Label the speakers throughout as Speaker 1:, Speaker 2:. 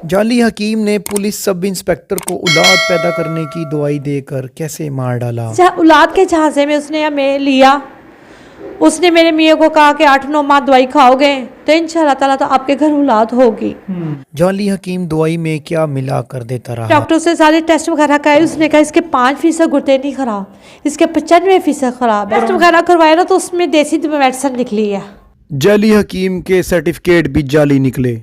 Speaker 1: जाली हकीम ने police sub inspector को औलाद पैदा करने की दवाई देकर कैसे मार डाला।
Speaker 2: औलाद के झांसे में उसने हमें लिया। उसने मेरे मियाँ को कहा कि 8-9 माह दवाई खाओगे तो इंशाल्लाह ताला तो आपके घर औलाद होगी।
Speaker 1: जाली हकीम दवाई में क्या मिला कर देता रहा।
Speaker 2: डॉक्टर से सारे टेस्ट वगैरह कराए। उसने कहा इसके 5% गुर्दे नहीं खराब, इसके 95% खराब। टेस्ट वगैरह करवाए ना तो उसमें देसी मेडिसिन निकली है।
Speaker 1: जाली हकीम के सर्टिफिकेट भी जाली निकले।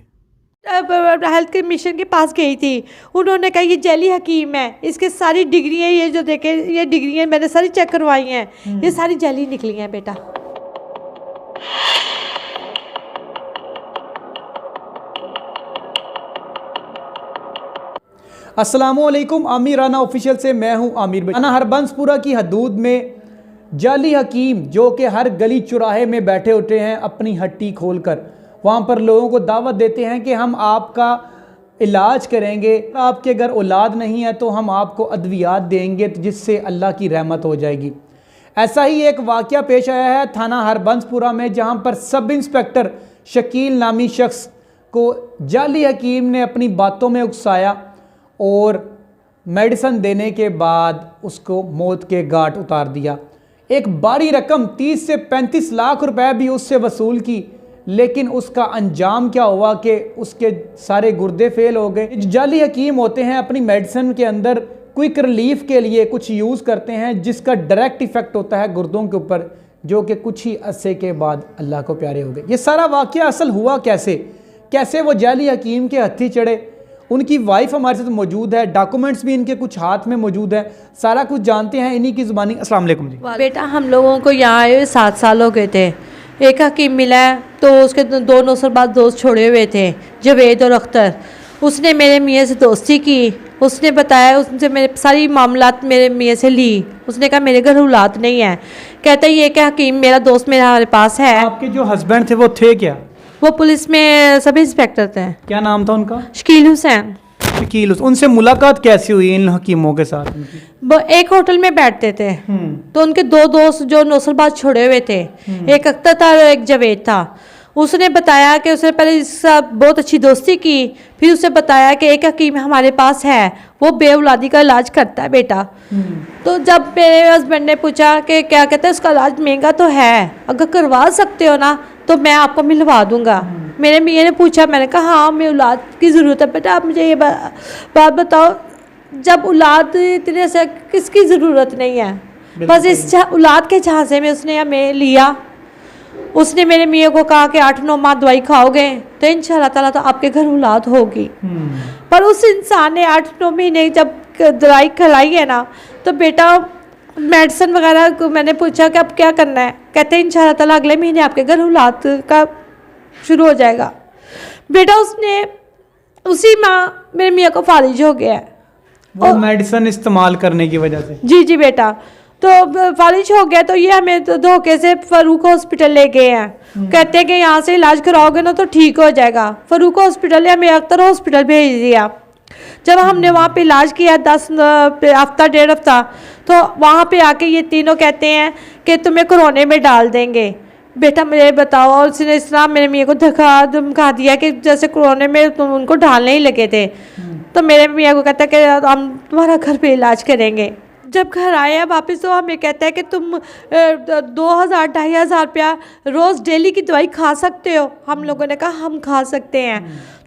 Speaker 2: हेल्थ कमीशन के पास गई थी, उन्होंने कहा ये जाली हकीम है, इसके सारी डिग्रियाँ ये जो देखे ये डिग्रियाँ मैंने सारी चेक करवाई हैं, ये सारी जाली निकली हैं बेटा।
Speaker 3: अस्सलामुअलैकुम, आमिर राना ऑफिशियल से मैं हूं आमिर भाई। राना हरबंसपुरा की हदूद में जाली हकीम जो कि हर गली चौराहे में बैठे उठे हैं अपनी हट्टी खोलकर, वहां पर लोगों को दावत देते हैं कि हम आपका इलाज करेंगे, आपके अगर औलाद नहीं है तो हम आपको अद्वियात देंगे जिससे अल्लाह की रहमत हो जाएगी। ऐसा ही एक वाक़या पेश आया है थाना हरबंसपुरा में, जहां पर सब इंस्पेक्टर शकील नामी शख्स को जाली हकीम ने अपनी बातों में उकसाया और मेडिसिन देने के बाद उसको मौत के घाट उतार दिया। एक भारी रकम 30 से 35 लाख रुपए भी उससे वसूल की, लेकिन उसका अंजाम क्या हुआ कि उसके सारे गुर्दे फेल हो गए। जाली हकीम होते हैं अपनी मेडिसिन के अंदर क्विक रिलीफ के लिए कुछ यूज़ करते हैं जिसका डायरेक्ट इफेक्ट होता है गुर्दों के ऊपर, जो कि कुछ ही अरसे के बाद अल्लाह को प्यारे हो गए। ये सारा वाक़या असल हुआ कैसे वो जाली हकीम के हत्थी चढ़े। उनकी वाइफ हमारे साथ मौजूद है, डॉक्यूमेंट्स भी इनके कुछ हाथ में मौजूद है, सारा कुछ जानते हैं इन्हीं की ज़ुबानी। अस्सलाम वालेकुम जी।
Speaker 2: बेटा हम लोगों को यहाँ आए हुए 7 साल हो गए थे। एक हकीम मिला है तो उसके 2 नौसर बाद दोस्त छोड़े हुए थे, जावेद और अख्तर। उसने मेरे मियाँ से दोस्ती की, उसने बताया, उसने मेरे सारी मामलात मेरे मियाँ से ली। उसने कहा मेरे घर औलाद नहीं है। कहता है ये कि हकीम मेरा दोस्त हमारे पास है।
Speaker 3: आपके जो हस्बैंड थे वो थे क्या?
Speaker 2: वो पुलिस में सब इंस्पेक्टर थे।
Speaker 3: क्या नाम था उनका?
Speaker 2: शकील हुसैन।
Speaker 3: शकील। उनसे मुलाकात कैसी हुई इन हकीमों के साथ?
Speaker 2: वो एक होटल में बैठते थे तो उनके 2 दोस्त जो नौसरबाज छोड़े हुए थे, एक अख्तर था और एक जावेद था। उसने बताया कि उसने पहले इसका बहुत अच्छी दोस्ती की, फिर उसे बताया कि एक हकीम हमारे पास है, वो बेऔलादी का इलाज करता है बेटा। तो जब मेरे हस्बैंड ने पूछा कि क्या कहते हैं उसका इलाज महंगा तो है, अगर करवा सकते हो ना तो मैं आपको मिलवा दूंगा। मेरे मियाँ ने पूछा, मैंने कहा हाँ मैं औलाद की ज़रूरत है बेटा, आप मुझे ये बात बताओ, जब औलाद इतने से किसकी ज़रूरत नहीं है, बस इस औलाद के झांसे में उसने हमें लिया। उसने मेरे मियाँ को कहा कि 8-9 माह दवाई खाओगे तो इंशाल्लाह ताला तो आपके घर औलाद होगी। पर उस इंसान ने 8-9 महीने जब दवाई खिलाई है ना तो बेटा मेडिसिन वगैरह को मैंने पूछा कि अब क्या करना है, कहते हैं इंशाल्लाह ताला अगले महीने आपके घर औलाद का शुरू हो जाएगा। बेटा उसने उसी माह मेरे मियाँ को फारिज हो गया है
Speaker 3: वो मेडिसिन इस्तेमाल करने की वजह से।
Speaker 2: जी बेटा, तो फारिज हो गया तो ये हमें तो धोखे से फरूक हॉस्पिटल ले गए हैं। कहते हैं कि यहाँ से इलाज कराओगे ना तो ठीक हो जाएगा। फरूक हॉस्पिटल या हमें अख्तर हॉस्पिटल भेज दिया। जब हमने वहाँ पे इलाज किया 10 हफ्ता 1.5 हफ्ता, तो वहाँ पे आके ये तीनों कहते हैं कि तुम्हें कोरोने में डाल देंगे। बेटा मुझे बताओ, और उसने इस तरह मेरे मियाँ को धमका दिया कि जैसे कोरोने में तुम उनको डालने ही लगे थे। तो मेरे मियाँ को कहता है कि हम तुम्हारा घर पे इलाज करेंगे। जब घर आए वापस तो हमें कहता है कि तुम 2000-2500 रुपया रोज़ डेली की दवाई खा सकते हो। हम लोगों ने कहा हम खा सकते हैं।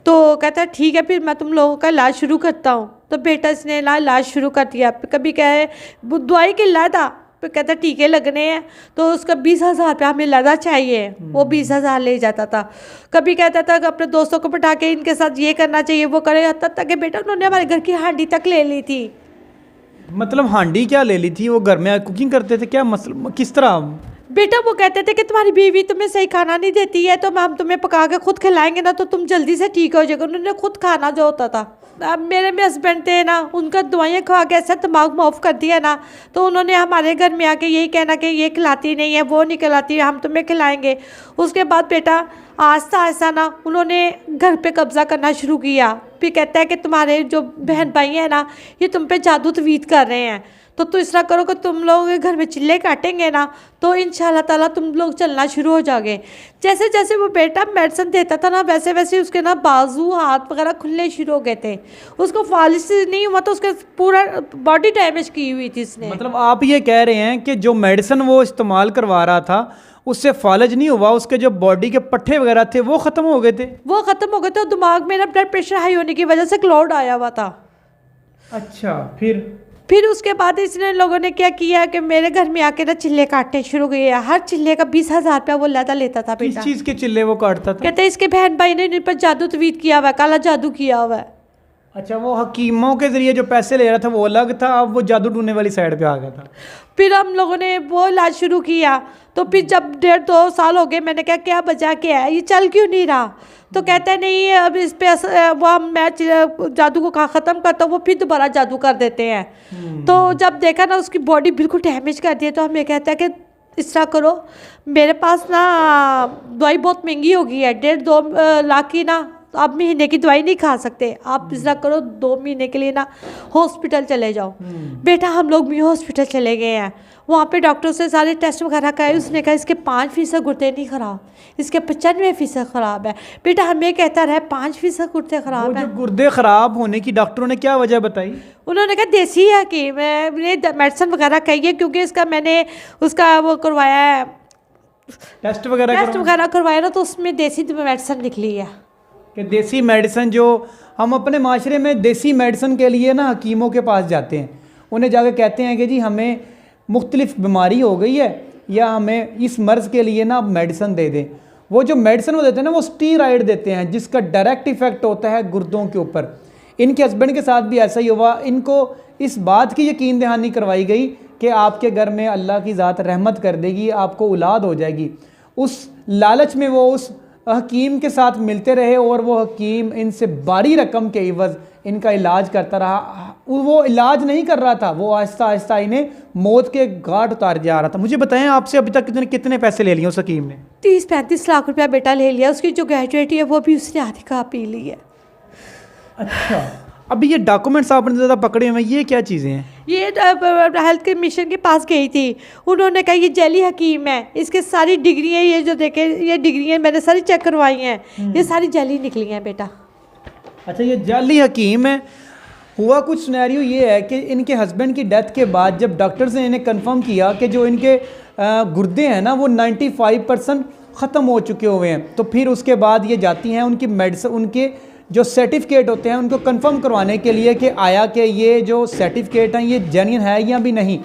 Speaker 2: तो कहता है ठीक है फिर मैं तुम लोगों का इलाज शुरू करता हूँ। तो बेटा इसने इलाज शुरू कर दिया। कभी कहे दवाई के लाया था, फिर कहता टीके लगने हैं तो उसका 20,000 रुपया हमें लगा चाहिए, वो 20,000 ले जाता था। कभी कहता था कि अपने दोस्तों को बैठा के इनके साथ ये करना चाहिए वो करे, तब तक कि बेटा उन्होंने हमारे घर की हांडी तक ले ली थी।
Speaker 3: मतलब हांडी क्या ले ली थी? वो घर में कुकिंग करते थे क्या? मतलब किस तरह?
Speaker 2: बेटा वो कहते थे कि तुम्हारी बीवी तुम्हें सही खाना नहीं देती है तो हम तुम्हें पका के खुद खिलाएंगे ना तो तुम जल्दी से ठीक हो जाएगा। उन्होंने खुद खाना जो होता था। अब मेरे में हस्बैंड थे ना, उनका दवाइयाँ खा के ऐसा दिमाग माफ कर दिया ना, तो उन्होंने हमारे घर में आके यही कहना कि ये खिलाती नहीं है, वो नहीं खिलाती है, हम तुम्हें खिलाएंगे। उसके बाद बेटा आहिस्ता आहिस्ता ना उन्होंने घर पे कब्जा करना शुरू किया। फिर कहता है कि तुम्हारे जो बहन भाई हैं ना ये तुम पे जादू तवीत कर रहे हैं। तो इस तरह करो कि तुम लोग घर में चिल्ले काटेंगे ना तो इंशाल्लाह ताला तुम लोग चलना शुरू हो जाओगे। जैसे जैसे वो बेटा मेडिसिन देता था ना वैसे वैसे उसके ना बाजू हाथ वगैरह खुलने शुरू हो गए थे। उसको फालिश नहीं हुआ तो उसके पूरा बॉडी डैमेज की हुई थी इसने।
Speaker 3: मतलब आप ये कह रहे हैं कि जो मेडिसिन वो इस्तेमाल करवा रहा था उससे फालज नहीं हुआ, उसके जो बॉडी के पट्टे वगैरह थे वो ख़त्म हो गए थे।
Speaker 2: वो ख़त्म हो गए थे। दिमाग में ना ब्लड प्रेशर हाई होने की वजह से क्लाउड आया हुआ था।
Speaker 3: अच्छा,
Speaker 2: फिर उसके बाद इसने लोगों ने क्या किया कि मेरे घर में आके ना चिल्ले काटने शुरू किए। हर चिल्ले का 20,000 रुपया वो लेता था
Speaker 3: किस
Speaker 2: बेटा।
Speaker 3: चीज़ के चिल्ले वो काटता था?
Speaker 2: कहते इसके बहन भाई ने इन पर जादू तवीत किया हुआ है, काला जादू किया हुआ है।
Speaker 3: अच्छा, वो हकीमों के जरिए जो पैसे ले रहा था वो अलग था, अब वो जादू टूने वाली साइड पे आ गया था।
Speaker 2: फिर हम लोगों ने वो इलाज शुरू किया। तो फिर जब 1.5-2 साल हो गए, मैंने कहा क्या वजह क्या है, ये चल क्यों नहीं रहा? तो कहते नहीं अब इस पे वो मैं जादू को कहाँ ख़त्म करता हूँ, वो फिर दोबारा जादू कर देते हैं। तो जब देखा ना उसकी बॉडी बिल्कुल डैमेज कर दी है, तो हमें कहता है कि इस तरह करो, मेरे पास ना दवाई बहुत महंगी हो गई है, 1.5-2 लाख की ना, तो आप महीने की दवाई नहीं खा सकते, आप इस तरह करो 2 महीने के लिए ना हॉस्पिटल चले जाओ। बेटा हम लोग भी हॉस्पिटल चले गए हैं। वहाँ पे डॉक्टर से सारे टेस्ट वगैरह कराए। उसने कहा इसके 5% गुर्दे नहीं ख़राब, इसके 95% ख़राब है। बेटा हमें कहता रहा 5% गुर्दे ख़राब है।
Speaker 3: गुर्दे ख़राब होने की डॉक्टरों ने क्या वजह बताई?
Speaker 2: उन्होंने कहा देसी है कि मैंने मेडिसिन वगैरह कही है, क्योंकि इसका मैंने उसका वो करवाया है,
Speaker 3: टेस्ट वगैरह
Speaker 2: करवाया ना, तो उसमें देसी मेडिसिन निकली है।
Speaker 3: कि देसी मेडिसिन, जो हम अपने माशरे में देसी मेडिसिन के लिए ना हकीमों के पास जाते हैं, उन्हें जाके कहते हैं कि जी हमें मुख्तलिफ बीमारी हो गई है या हमें इस मर्ज़ के लिए ना मेडिसिन दे दें। वो जो मेडिसिन वो देते हैं ना वो स्टीरॉयड देते हैं, जिसका डायरेक्ट इफ़ेक्ट होता है गुर्दों के ऊपर। इनके हस्बैंड के साथ भी ऐसा ही हुआ। इनको इस बात की यकीन दहानी करवाई गई कि आपके घर में अल्लाह की ज़ात रहमत कर देगी, आपको औलाद हो जाएगी। उस लालच में वो उस हकीम के साथ मिलते रहे और वो हकीम इनसे भारी रकम के इवज़ इनका इलाज करता रहा। वो इलाज नहीं कर रहा था, वो आहिस्ता आहिस्ता इन्हें मौत के घाट उतार जा रहा था। मुझे बताएं आपसे अभी तक कितने पैसे ले लिए उस हकीम ने?
Speaker 2: 30-35 लाख रुपया बेटा ले लिया। उसकी जो ग्रेजुएटी है वो भी उसने आधी का पी ली है।
Speaker 3: अच्छा, अभी ये डॉक्यूमेंट्स आपने ज़्यादा पकड़े हुए हैं, ये क्या चीज़ें हैं?
Speaker 2: ये हेल्थ कमीशन के पास गई थी, उन्होंने कहा ये जैली हकीम है, इसके सारी डिग्रियाँ, ये जो देखे ये डिग्रियाँ मैंने सारी चेक करवाई हैं, ये सारी जैली निकली हैं बेटा।
Speaker 3: अच्छा, ये जाली हकीम है। हुआ कुछ सिनेरियो ये है कि इनके हस्बैंड की डेथ के बाद जब डॉक्टर्स ने इन्हें कंफर्म किया कि जो इनके गुर्दे हैं ना वो 95% ख़त्म हो चुके हुए हैं, तो फिर उसके बाद ये जाती हैं उनकी मेडिसिन, उनके जो सर्टिफिकेट होते हैं उनको कंफर्म करवाने के लिए कि आया कि ये जो सर्टिफिकेट हैं ये जेन्युइन है या भी नहीं।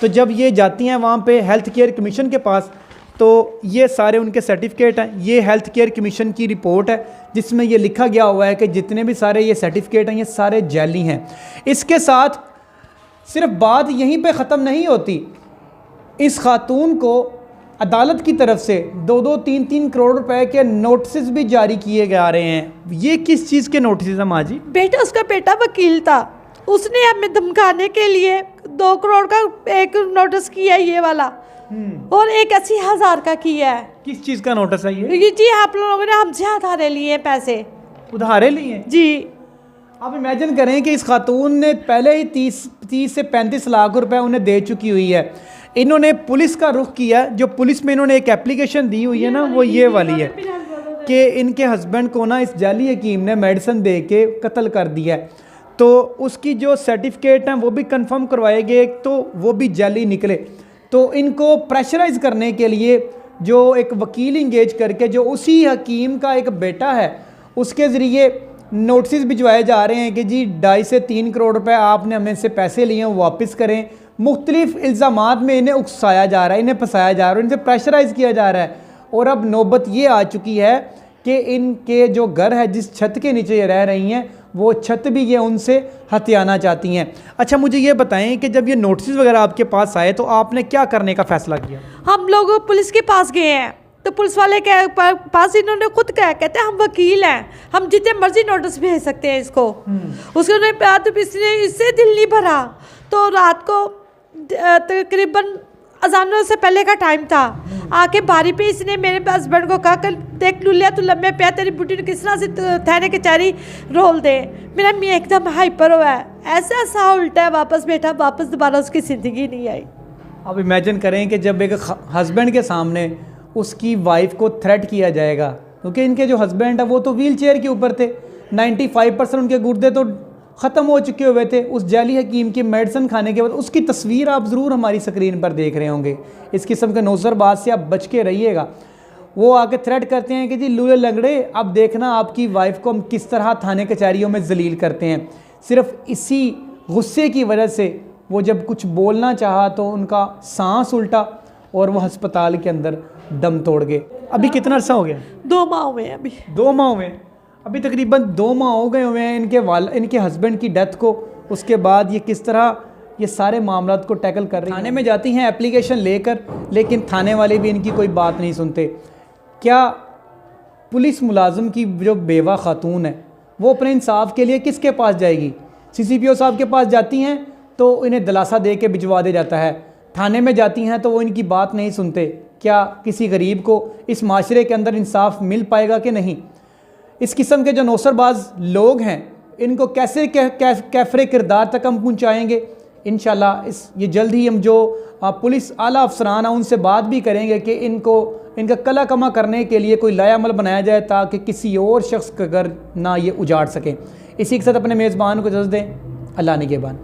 Speaker 3: तो जब ये जाती हैं वहाँ पे हेल्थ केयर कमीशन के पास, तो ये सारे उनके सर्टिफिकेट हैं। ये हेल्थ केयर कमीशन की रिपोर्ट है जिसमें ये लिखा गया हुआ है कि जितने भी सारे ये सर्टिफिकेट हैं ये सारे जाली हैं। इसके साथ सिर्फ बात यहीं पे ख़त्म नहीं होती, इस खातून को अदालत की तरफ से 2-2, 3-3 करोड़ रुपए के नोटिस भी जारी किए जा रहे हैं। ये किस चीज़ के नोटिस हैं माँ जी?
Speaker 2: बेटा उसका बेटा वकील था, उसने हमें धमकाने के लिए 2 करोड़ का एक नोटिस किया है ये वाला, और एक 80,000 का किया है।
Speaker 3: किस चीज़ का नोटिस है ये?
Speaker 2: ये जी आप लोगों ने हमसे उधारे लिए हैं पैसे।
Speaker 3: उधारे लिए
Speaker 2: जी।
Speaker 3: आप इमेजिन करें कि इस खातून ने पहले ही 30 से 35 लाख रुपए उन्हें दे चुकी हुई है। इन्होंने पुलिस का रुख किया, जो पुलिस में इन्होंने एक एप्लीकेशन दी हुई है ना वो ये वाली है कि इनके हस्बैंड को ना इस जाली हकीम ने मेडिसिन दे के कत्ल कर दिया है। तो उसकी जो सर्टिफिकेट हैं वो भी कंफर्म करवाए गए, तो वो भी जाली निकले। तो इनको प्रेशराइज करने के लिए जो एक वकील इंगेज करके, जो उसी हकीम का एक बेटा है, उसके ज़रिए नोटिस भिजवाए जा रहे हैं कि जी 2.5 से 3 करोड़ रुपए आपने हमें से पैसे लिए हैं वापस करें। मुख्तलिफ इल्ज़ामात में इन्हें उकसाया जा रहा है, इन्हें फंसाया जा रहा है, इनसे प्रेशराइज़ किया जा रहा है। और अब नौबत ये आ चुकी है कि इनके जो घर है, जिस छत के नीचे ये रह रही हैं, वो छत भी ये उनसे हथियाना चाहती हैं। अच्छा, मुझे ये बताएं कि जब ये नोटिस वगैरह आपके पास आए तो आपने क्या करने का फ़ैसला किया?
Speaker 2: हम लोग पुलिस के पास गए हैं, तो पुलिस वाले के पास इन्होंने खुद कहा, कहते हैं हम वकील हैं, हम जितने मर्जी नोटिस भेज सकते हैं इसको। उसके बाद इसने इससे दिल नहीं भरा, तो रात को तकरीबन अजानों से पहले का टाइम था। आके बारी पे इसने मेरे हस्बैंड को कहा कल देख लुलिया तू लम्बे पे तेरी बुटी ने किस तरह से थैने के चारी रोल दे। मेरा मियाँ एकदम हाइपर हुआ है, ऐसा सा उल्टा है, वापस बैठा, वापस दोबारा उसकी ज़िंदगी नहीं आई।
Speaker 3: अब इमेजिन करें कि जब एक हस्बैंड के सामने उसकी वाइफ को थ्रेट किया जाएगा, क्योंकि इनके जो हस्बैंड है वो तो व्हील चेयर के ऊपर थे, 95% उनके गुर्दे तो ख़त्म हो चुके हुए थे उस जाली हकीम की मेडिसिन खाने के बाद। उसकी तस्वीर आप ज़रूर हमारी स्क्रीन पर देख रहे होंगे। इस किस्म के नौसरबाज से आप बच के रहिएगा। वो आके थ्रेट करते हैं कि जी लूले लगड़े अब देखना आपकी वाइफ को हम किस तरह थाने कचहरियों में जलील करते हैं। सिर्फ इसी गुस्से की वजह से वो जब कुछ बोलना चाहा तो उनका सांस उल्टा और वो अस्पताल के अंदर दम तोड़ गए। अभी कितना अर्सा हो गया?
Speaker 2: 2 माह हुए हैं अभी।
Speaker 3: 2 माह हुए हैं, अभी तकरीबन 2 माह हो गए हुए हैं इनके हस्बैंड की डेथ को। उसके बाद ये किस तरह ये सारे मामलात को टैकल कर रही हैं। थाने में जाती हैं एप्लीकेशन लेकर, लेकिन थाने वाले भी इनकी कोई बात नहीं सुनते। क्या पुलिस मुलाजिम की जो बेवा खातून है वो अपने इंसाफ के लिए किसके पास जाएगी? CCPO साहब के पास जाती हैं तो इन्हें दिलासा दे के भिजवा दिया जाता है। थाने में जाती हैं तो वो इनकी बात नहीं सुनते। क्या किसी गरीब को इस माशरे के अंदर इंसाफ मिल पाएगा कि नहीं? इस किस्म के जो नौसरबाज लोग हैं इनको कैसे कैफरे किरदार तक हम पहुँचाएँगे? इंशाल्लाह ये जल्द ही हम जो पुलिस आला अफसरान हैं उनसे बात भी करेंगे कि इनका कला कमा करने के लिए कोई लायामल बनाया जाए ताकि किसी और शख्स का घर ना ये उजाड़ सकें। इसी के साथ अपने मेज़बान को इजाज़त दें। अल्लाह निगहबान।